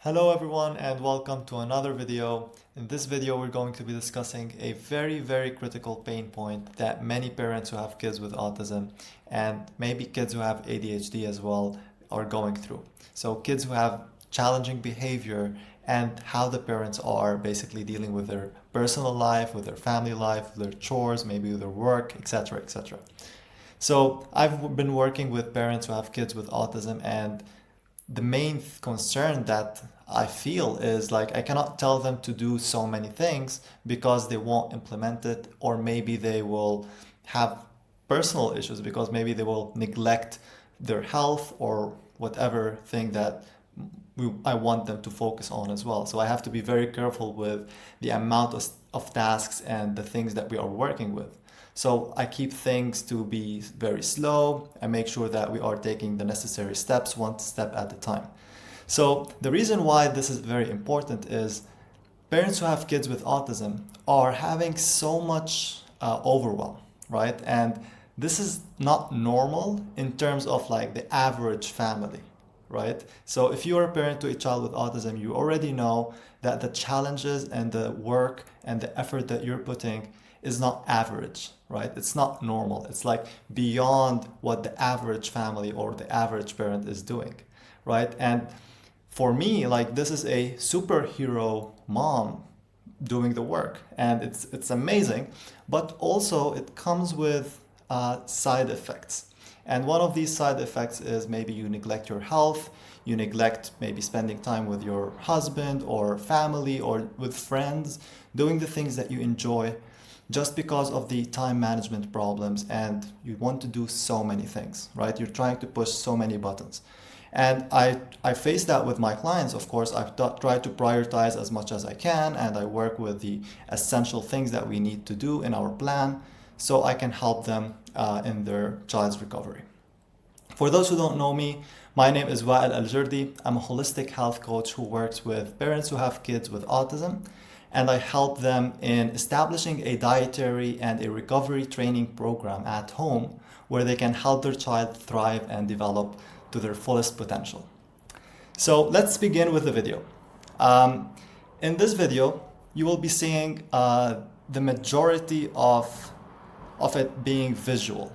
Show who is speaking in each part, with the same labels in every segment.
Speaker 1: Hello everyone and welcome to another video. In this video we're going to be discussing a very critical pain point that many parents who have kids with autism and maybe kids who have ADHD as well are going through. So kids who have challenging behavior and how the parents are basically dealing with their personal life, with their family life, with their chores, maybe with their work, etc. etc. So I've been working with parents who have kids with autism, and the main concern that I feel is like I cannot tell them to do so many things because they won't implement it, or maybe they will have personal issues because maybe they will neglect their health or whatever thing that I want them to focus on as well. So I have to be very careful with the amount of tasks and the things that we are working with. So I keep things to be very slow and make sure that we are taking the necessary steps one step at a time. So the reason why this is very important is parents who have kids with autism are having so much overwhelm, right? And this is not normal in terms of like the average family, right? So if you are a parent to a child with autism, you already know that the challenges and the work and the effort that you're putting is not average, right? It's not normal. It's like beyond what the average family or the average parent is doing, right? And for me, like this is a superhero mom doing the work, and it's amazing, but also it comes with side effects. And one of these side effects is maybe you neglect your health, you neglect maybe spending time with your husband or family or with friends, doing the things that you enjoy just because of the time management problems, and you want to do so many things, right? You're trying to push so many buttons. And I face that with my clients, of course. I've tried to prioritize as much as I can, and I work with the essential things that we need to do in our plan so I can help them in their child's recovery. For those who don't know me, my name is Wael Al-Jurdi. I'm a holistic health coach who works with parents who have kids with autism, and I help them in establishing a dietary and a recovery training program at home where they can help their child thrive and develop to their fullest potential. So let's begin with the video. In this video, you will be seeing the majority of it being visual.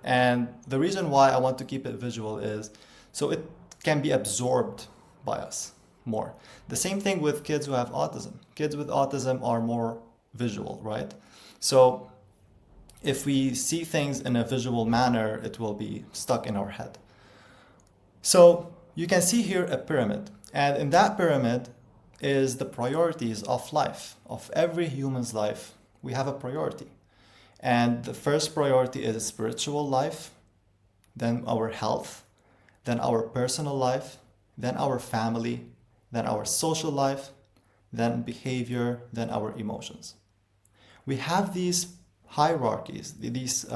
Speaker 1: And the reason why I want to keep it visual is so it can be absorbed by us more. The same thing with kids who have autism. Kids with autism are more visual, right? So if we see things in a visual manner, it will be stuck in our head. So you can see here a pyramid, and in that pyramid is the priorities of life, of every human's life. We have a priority. And the first priority is spiritual life, then our health, then our personal life, then our family, then our social life, then behavior, then our emotions. We have these hierarchies, these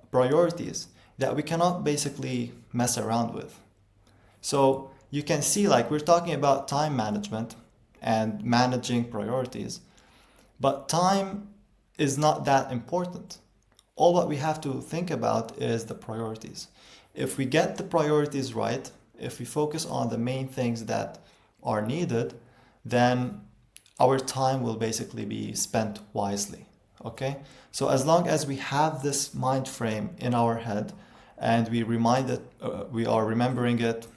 Speaker 1: priorities that we cannot basically mess around with. So you can see, like, we're talking about time management and managing priorities, but time is not that important. All what we have to think about is the priorities. If we get the priorities right, if we focus on the main things that are needed, then our time will basically be spent wisely. Okay? So as long as we have this mind frame in our head and we are remembering it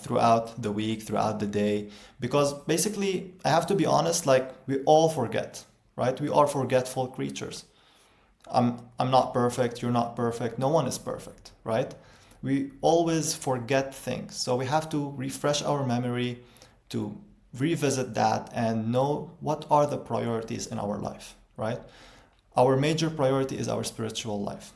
Speaker 1: throughout the week, throughout the day, because basically, I have to be honest, like we all forget, right? We are forgetful creatures. I'm not perfect, you're not perfect, no one is perfect, right? We always forget things. So we have to refresh our memory to revisit that and know what are the priorities in our life, right? Our major priority is our spiritual life.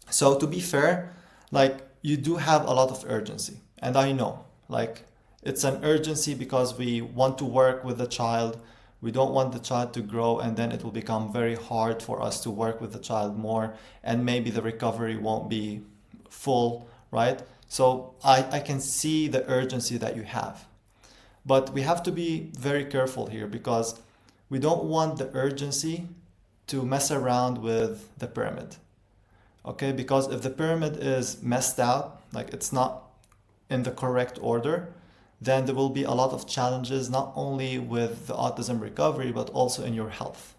Speaker 1: So to be fair, like you do have a lot of urgency. And I know, like it's an urgency because we want to work with the child. We don't want the child to grow and then it will become very hard for us to work with the child more, and maybe the recovery won't be full, right? So I can see the urgency that you have. But we have to be very careful here because we don't want the urgency to mess around with the pyramid. Okay, because if the pyramid is messed out, like it's not in the correct order, then there will be a lot of challenges, not only with the autism recovery, but also in your health.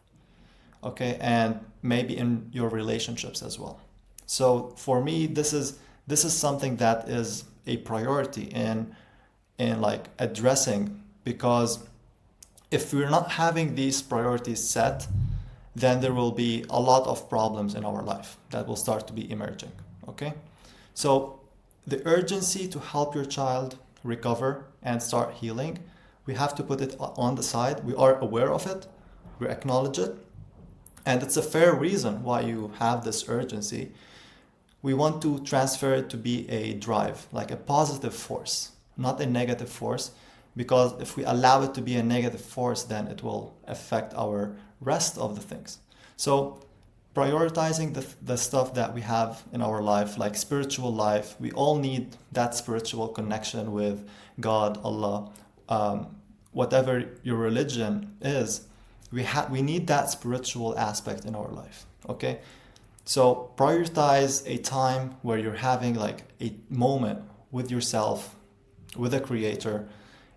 Speaker 1: Okay, and maybe in your relationships as well. So for me, this is something that is a priority in like addressing, because if we're not having these priorities set, then there will be a lot of problems in our life that will start to be emerging. Okay, so the urgency to help your child recover and start healing, we have to put it on the side. We are aware of it, we acknowledge it, and it's a fair reason why you have this urgency. We want to transfer it to be a drive, like a positive force, not a negative force, because if we allow it to be a negative force, then it will affect our rest of the things. So prioritizing the stuff that we have in our life, like spiritual life, we all need that spiritual connection with God, Allah, whatever your religion is, we need that spiritual aspect in our life. Okay, so prioritize a time where you're having like a moment with yourself, with a creator,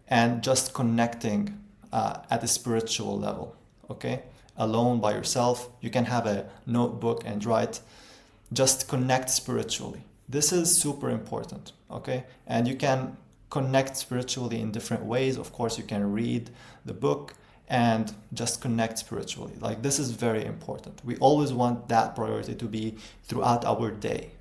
Speaker 1: and just connecting at a spiritual level. Okay, alone by yourself. You can have a notebook and write. Just connect spiritually. This is super important. Okay, and you can connect spiritually in different ways. Of course, you can read the book and just connect spiritually. Like, this is very important. We always want that priority to be throughout our day,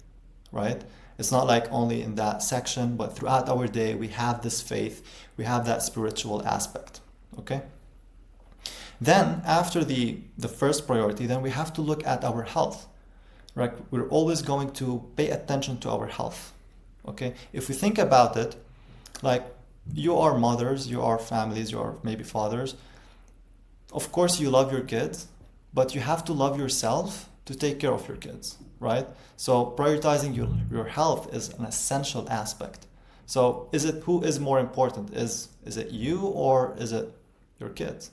Speaker 1: right? It's not like only in that section, but throughout our day we have this faith, we have that spiritual aspect. Okay, then after the first priority, then we have to look at our health, right? We're always going to pay attention to our health. Okay, if we think about it, like, you are mothers, you are families, you are maybe fathers. Of course you love your kids, but you have to love yourself to take care of your kids, right? So prioritizing your health is an essential aspect. So who is more important? Is it you, or is it your kids?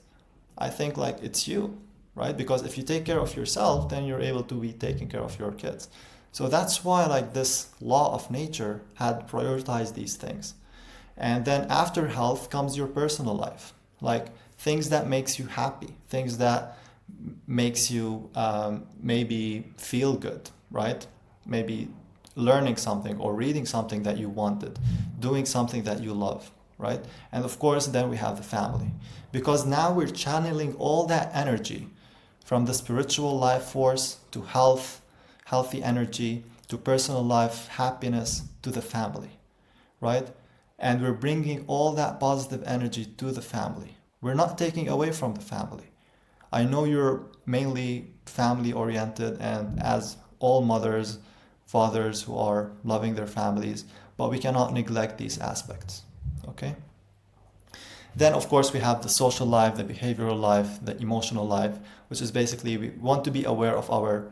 Speaker 1: I think like it's you, right? Because if you take care of yourself, then you're able to be taking care of your kids. So that's why like this law of nature had prioritized these things. And then after health comes your personal life, like things that makes you happy, things that makes you maybe feel good, right? Maybe learning something or reading something that you wanted, doing something that you love, right? And of course, then we have the family, because now we're channeling all that energy from the spiritual life force to health, healthy energy, to personal life, happiness, to the family, right? And we're bringing all that positive energy to the family. We're not taking away from the family. I know you're mainly family oriented, and as all mothers, fathers who are loving their families, but we cannot neglect these aspects. Okay? Then of course we have the social life, the behavioral life, the emotional life, which is basically we want to be aware of our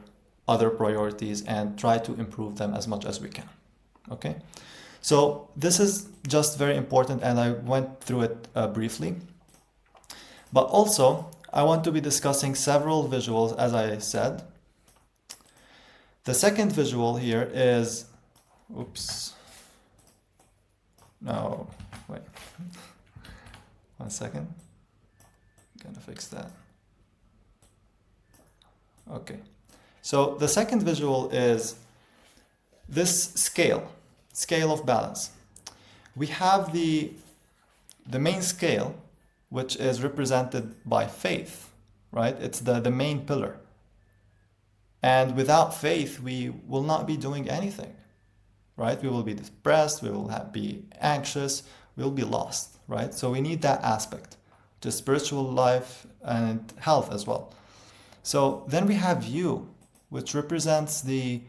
Speaker 1: other priorities and try to improve them as much as we can. Okay? So this is just very important, and I went through it briefly. But also, I want to be discussing several visuals, as I said. The second visual here is, oops, no, wait, 1 second, I'm gonna fix that. Okay, so the second visual is this scale of balance. We have the main scale, which is represented by faith, right? It's the main pillar. And without faith, we will not be doing anything, right? We will be depressed, we will be anxious, we will be lost, right? So we need that aspect, just spiritual life and health as well. So then we have you, which represents the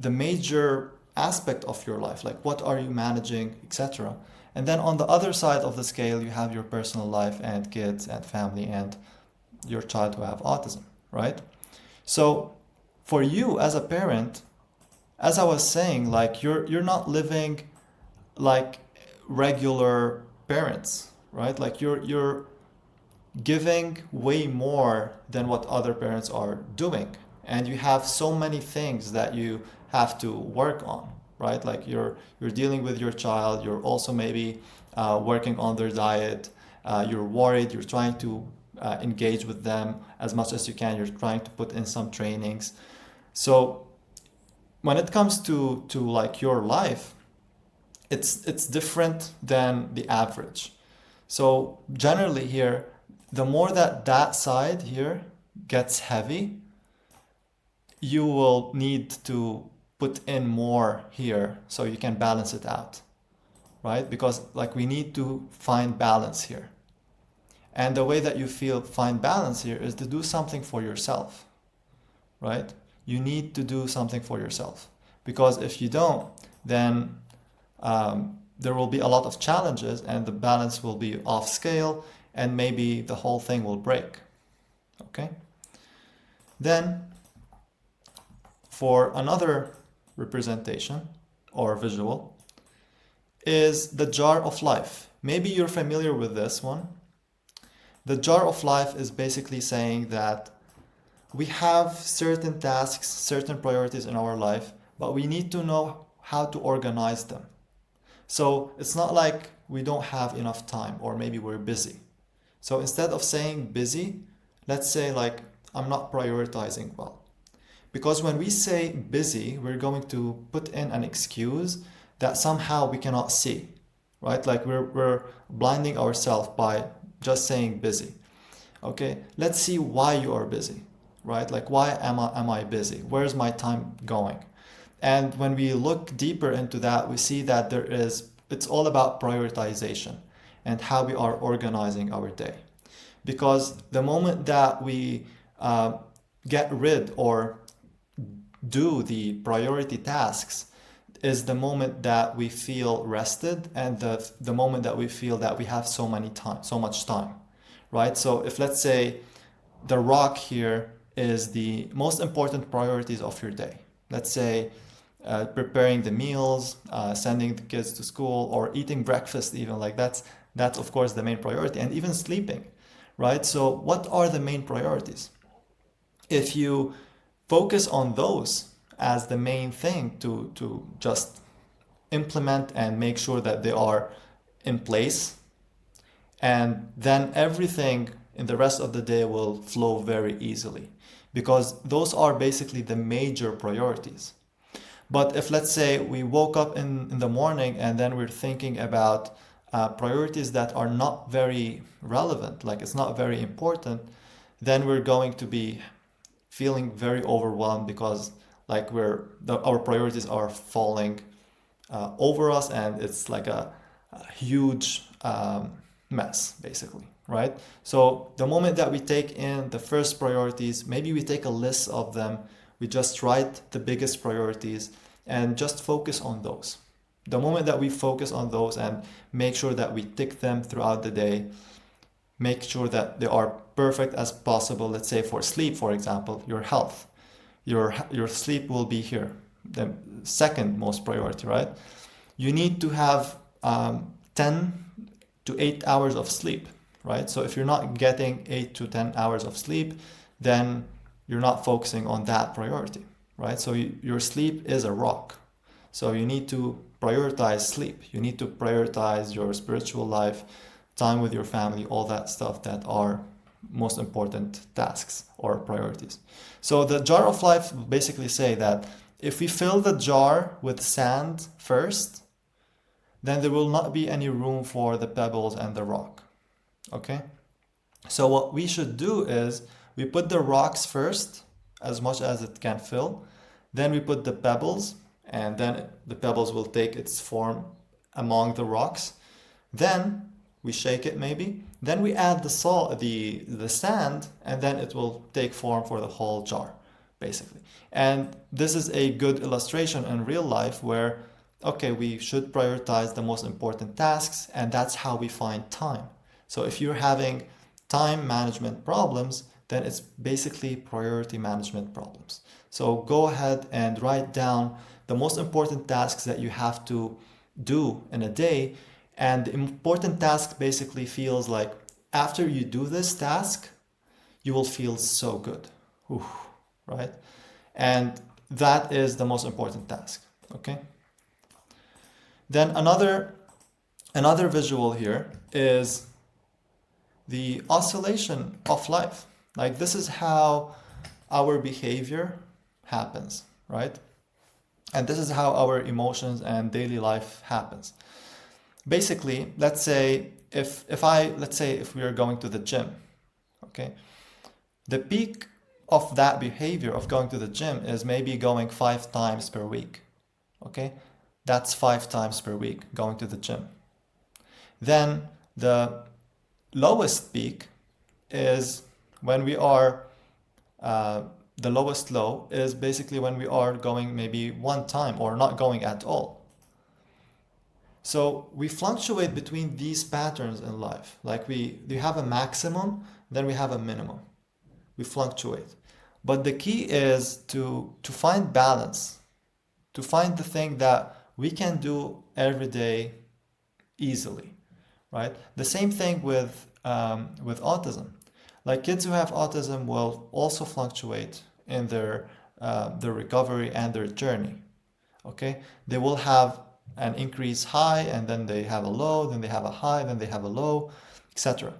Speaker 1: major aspect of your life, like what are you managing, etc. And then on the other side of the scale, you have your personal life and kids and family and your child who have autism, right? So for you as a parent, as I was saying, like you're not living like regular parents, right? Like you're giving way more than what other parents are doing, and you have so many things that you have to work on, right? Like you're dealing with your child, you're also maybe working on their diet. You're worried, you're trying to engage with them as much as you can, you're trying to put in some trainings. So when it comes to like your life, it's different than the average. So generally here, the more that side here gets heavy, you will need to put in more here so you can balance it out, right? Because like we need to find balance here. And the way that you find balance here is to do something for yourself, right? You need to do something for yourself, because if you don't, then there will be a lot of challenges and the balance will be off scale and maybe the whole thing will break. Okay? Then for another representation or visual is the jar of life. Maybe you're familiar with this one. The jar of life is basically saying that we have certain tasks, certain priorities in our life, but we need to know how to organize them. So it's not like we don't have enough time or maybe we're busy. So instead of saying busy, let's say like I'm not prioritizing well. Because when we say busy, we're going to put in an excuse that somehow we cannot see, right? Like we're blinding ourselves by just saying busy. Okay, let's see why you are busy, right? Like why am I busy? Where's my time going? And when we look deeper into that, we see that it's all about prioritization and how we are organizing our day. Because the moment that we get rid or do the priority tasks is the moment that we feel rested and the moment that we feel that we have so much time, right? So if let's say the rock here is the most important priorities of your day. Let's say preparing the meals, sending the kids to school, or eating breakfast even, like that's of course the main priority, and even sleeping, right? So what are the main priorities? If you focus on those as the main thing to just implement and make sure that they are in place, and then everything in the rest of the day will flow very easily, because those are basically the major priorities. But if let's say we woke up in the morning and then we're thinking about priorities that are not very relevant, like it's not very important, then we're going to be feeling very overwhelmed, because like our priorities are falling over us, and it's like a huge mess basically, right? So the moment that we take in the first priorities, maybe we take a list of them, we just write the biggest priorities and just focus on those. The moment that we focus on those and make sure that we tick them throughout the day, make sure that they are perfect as possible. Let's say for sleep, for example, your health, your sleep will be here, the second most priority, right? You need to have 10 to 8 hours of sleep, right? So if you're not getting 8 to 10 hours of sleep, then you're not focusing on that priority, right? So your sleep is a rock. So you need to prioritize sleep. You need to prioritize your spiritual life, time with your family, all that stuff that are most important tasks or priorities. So the jar of life basically say that if we fill the jar with sand first, then there will not be any room for the pebbles and the rock. Okay? So what we should do is we put the rocks first, as much as it can fill. Then we put the pebbles, and then the pebbles will take its form among the rocks. Then we shake it maybe. Then we add the sand, and then it will take form for the whole jar, basically. And this is a good illustration in real life where, okay, we should prioritize the most important tasks, and that's how we find time. So if you're having time management problems, then it's basically priority management problems. So go ahead and write down the most important tasks that you have to do in a day. And the important task basically feels like after you do this task, you will feel so good, right? And that is the most important task, okay? Then another Another visual here is the oscillation of life. Like this is how our behavior happens, right? And this is how our emotions and daily life happens. Basically, let's say if we are going to the gym, okay? The peak of that behavior of going to the gym is maybe going 5 times per week, okay? That's 5 times per week going to the gym. Then the lowest peak is when we are, the lowest low is basically when we are going maybe 1 time or not going at all. So we fluctuate between these patterns in life. Like we have a maximum, then we have a minimum. We fluctuate. But the key is to find balance, to find the thing that we can do every day easily, right? The same thing with autism. Like kids who have autism will also fluctuate in their recovery and their journey. Okay, they will have an increase high, and then they have a low, then they have a high, then they have a low, etc.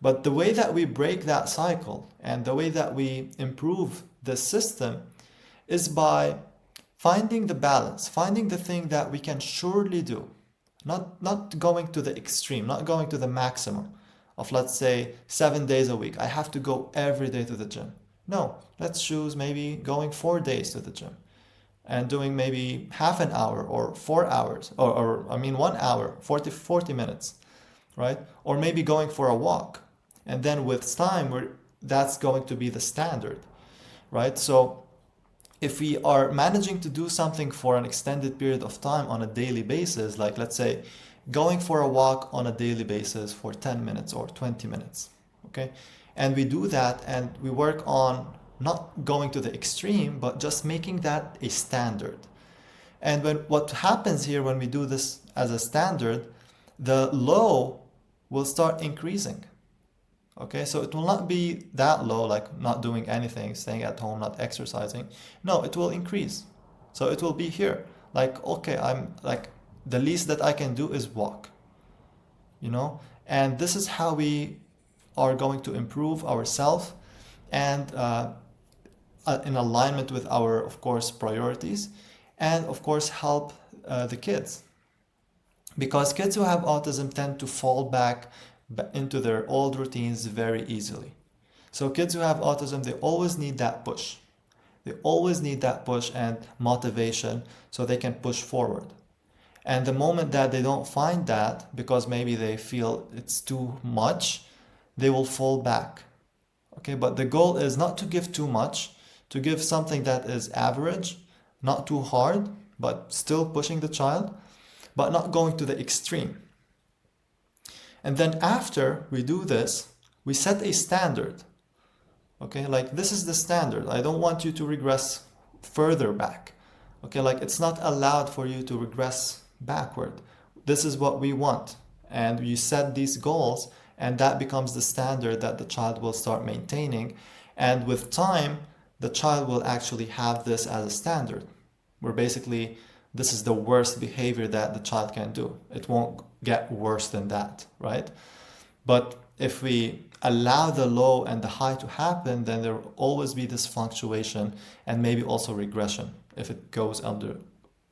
Speaker 1: But the way that we break that cycle and the way that we improve the system is by finding the balance, finding the thing that we can surely do, not going to the extreme, not going to the maximum of, let's say, 7 days a week. I have to go every day to the gym. No, let's choose maybe going 4 days to the gym and doing maybe half an hour or 4 hours, or I mean 1 hour, 40 minutes, right? Or maybe going for a walk. And then with time, that's going to be the standard, right? So if we are managing to do something for an extended period of time on a daily basis, like let's say going for a walk on a daily basis for 10 minutes or 20 minutes, okay? And we do that and we work on not going to the extreme, but just making that a standard. And what happens here when we do this as a standard, the low will start increasing. Okay, so it will not be that low, like not doing anything, staying at home, not exercising. No, it will increase. So it will be here. Like, okay, I'm like, the least that I can do is walk, you know? And this is how we are going to improve ourselves and in alignment with our, of course, priorities, and of course help the kids. Because kids who have autism tend to fall back into their old routines very easily. So kids who have autism, they always need that push. They always need that push and motivation so they can push forward. And the moment that they don't find that, because maybe they feel it's too much, they will fall back. Okay, but the goal is not to give too much, to give something that is average, not too hard, but still pushing the child, but not going to the extreme. And then after we do this, we set a standard. Okay, like this is the standard. I don't want you to regress further back. Okay, like it's not allowed for you to regress backward. This is what we want. And you set these goals, and that becomes the standard that the child will start maintaining. And with time, the child will actually have this as a standard, where basically this is the worst behavior that the child can do. It won't get worse than that, right? But if we allow the low and the high to happen, then there will always be this fluctuation and maybe also regression if it goes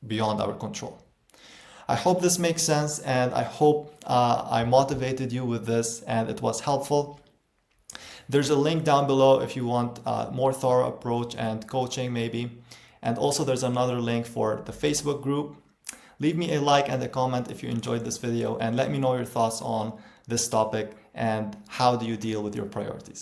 Speaker 1: beyond our control. I hope this makes sense, and I hope I motivated you with this and it was helpful. There's a link down below if you want a more thorough approach and coaching maybe. And also there's another link for the Facebook group. Leave me a like and a comment if you enjoyed this video, and let me know your thoughts on this topic and how do you deal with your priorities.